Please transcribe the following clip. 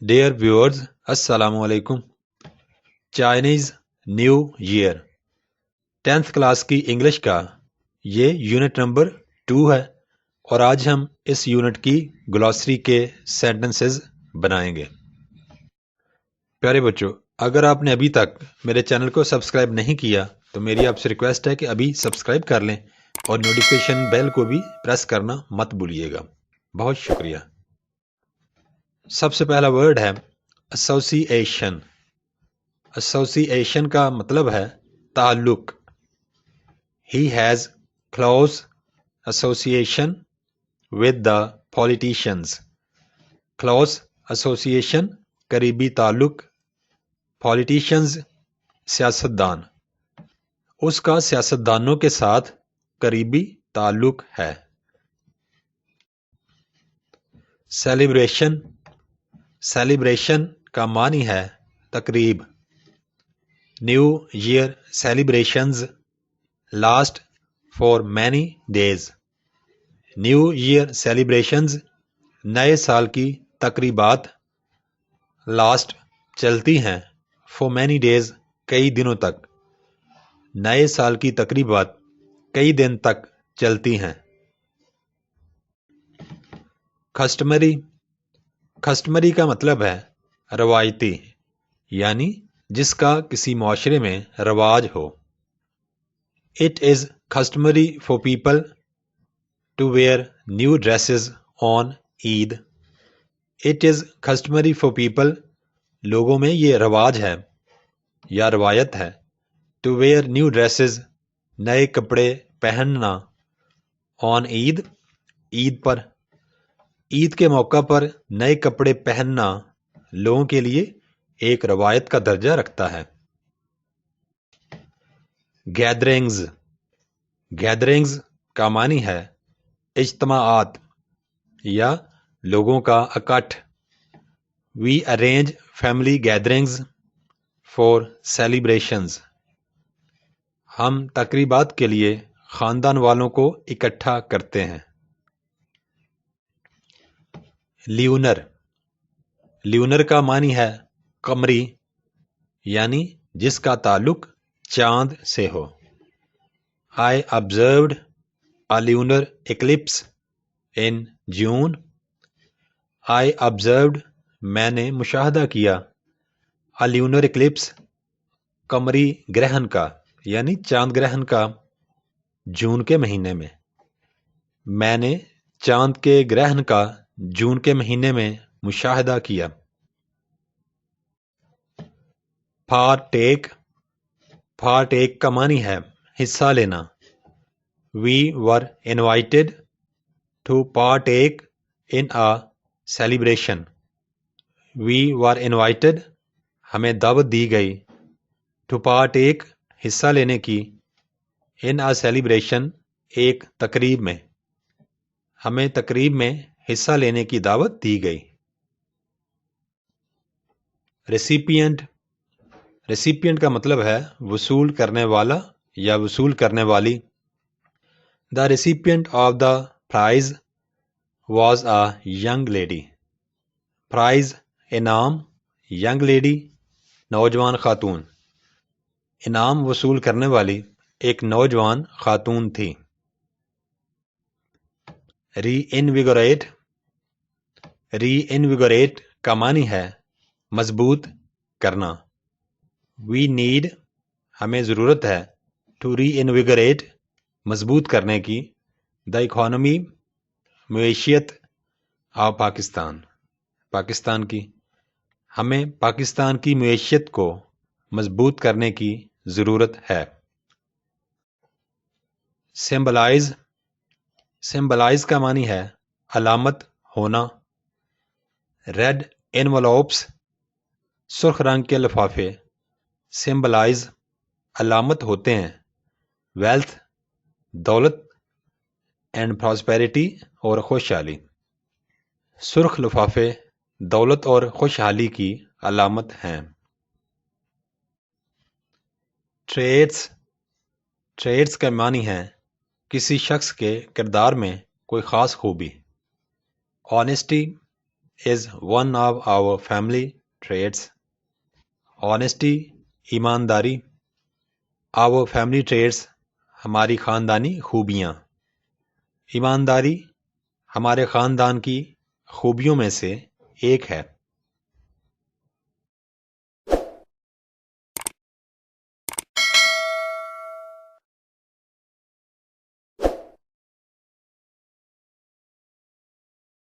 Dear viewers السلام علیکم۔ Chinese new year 10th class کی انگلش کا یہ یونٹ نمبر 2 ہے اور آج ہم اس یونٹ کی گلاسری کے سینٹنسز بنائیں گے۔ پیارے بچوں، اگر آپ نے ابھی تک میرے چینل کو سبسکرائب نہیں کیا تو میری آپ سے ریکویسٹ ہے کہ ابھی سبسکرائب کر لیں اور نوٹیفیکیشن بیل کو بھی پریس کرنا مت بھولیے گا۔ بہت شکریہ۔ سب سے پہلا ورڈ ہے ایسوسیشن۔ ایسوسیشن کا مطلب ہے تعلق۔ He has close association with the politicians۔ close association قریبی تعلق، politicians سیاستدان، اس کا سیاستدانوں کے ساتھ قریبی تعلق ہے۔ سیلیبریشن کا معنی ہے تقریب۔ New year celebrations last for many days. New year celebrations نئے سال کی تقریبات لاسٹ چلتی ہیں فار مینی ڈیز کئی دنوں تک۔ نئے سال کی تقریبات کئی دن تک چلتی ہیں۔ کسٹمری کا مطلب ہے روایتی، یعنی جس کا کسی معاشرے میں رواج ہو۔ It is customary for people to wear new dresses on Eid۔ It is customary for people لوگوں میں یہ رواج ہے یا روایت ہے to wear new dresses نئے کپڑے پہننا on Eid عید پر۔ عید کے موقع پر نئے کپڑے پہننا لوگوں کے لیے ایک روایت کا درجہ رکھتا ہے۔ گیدرنگز کا معنی ہے اجتماعات یا لوگوں کا اکٹھ۔ We arrange family gatherings for celebrations۔ ہم تقریبات کے لیے خاندان والوں کو اکٹھا کرتے ہیں۔ لیونر کا معنی ہے قمری، یعنی جس کا تعلق چاند سے ہو۔ I observed a lunar eclipse in June۔ I observed میں نے مشاہدہ کیا a lunar eclipse قمری گرہن کا یعنی چاند گرہن کا جون کے مہینے میں۔ میں نے چاند کے گرہن کا جون کے مہینے میں مشاہدہ کیا۔ پارٹیک کا معنی ہے حصہ لینا۔ We were invited to partake in a celebration۔ We were invited ہمیں دعوت دی گئی to partake حصہ لینے کی in a celebration ایک تقریب میں۔ ہمیں تقریب میں حصہ لینے کی دعوت دی گئی۔ ریسیپینٹ کا مطلب ہے وصول کرنے والا یا وصول کرنے والی۔ The recipient of the prize was a young lady۔ prize انعام، young lady نوجوان خاتون۔ انعام وصول کرنے والی ایک نوجوان خاتون تھی۔ ری انویگوریٹ کا معنی ہے مضبوط کرنا۔ We need ہمیں ضرورت ہے to reinvigorate مضبوط کرنے کی the economy معیشت of پاکستان کی۔ ہمیں پاکستان کی معیشت کو مضبوط کرنے کی ضرورت ہے۔ سمبلائز کا معنی ہے علامت ہونا۔ ریڈ انویلوپس سرخ رنگ کے لفافے سمبلائز علامت ہوتے ہیں ویلتھ دولت اینڈ پراسپیرٹی اور خوشحالی۔ سرخ لفافے دولت اور خوشحالی کی علامت ہیں۔ ٹریٹس کا معنی ہے کسی شخص کے کردار میں کوئی خاص خوبی۔ Honesty is one of our family traits. Honesty, ایمانداری. Our family traits, ہماری خاندانی خوبیاں. ایمانداری ہمارے خاندان کی خوبیوں میں سے ایک ہے.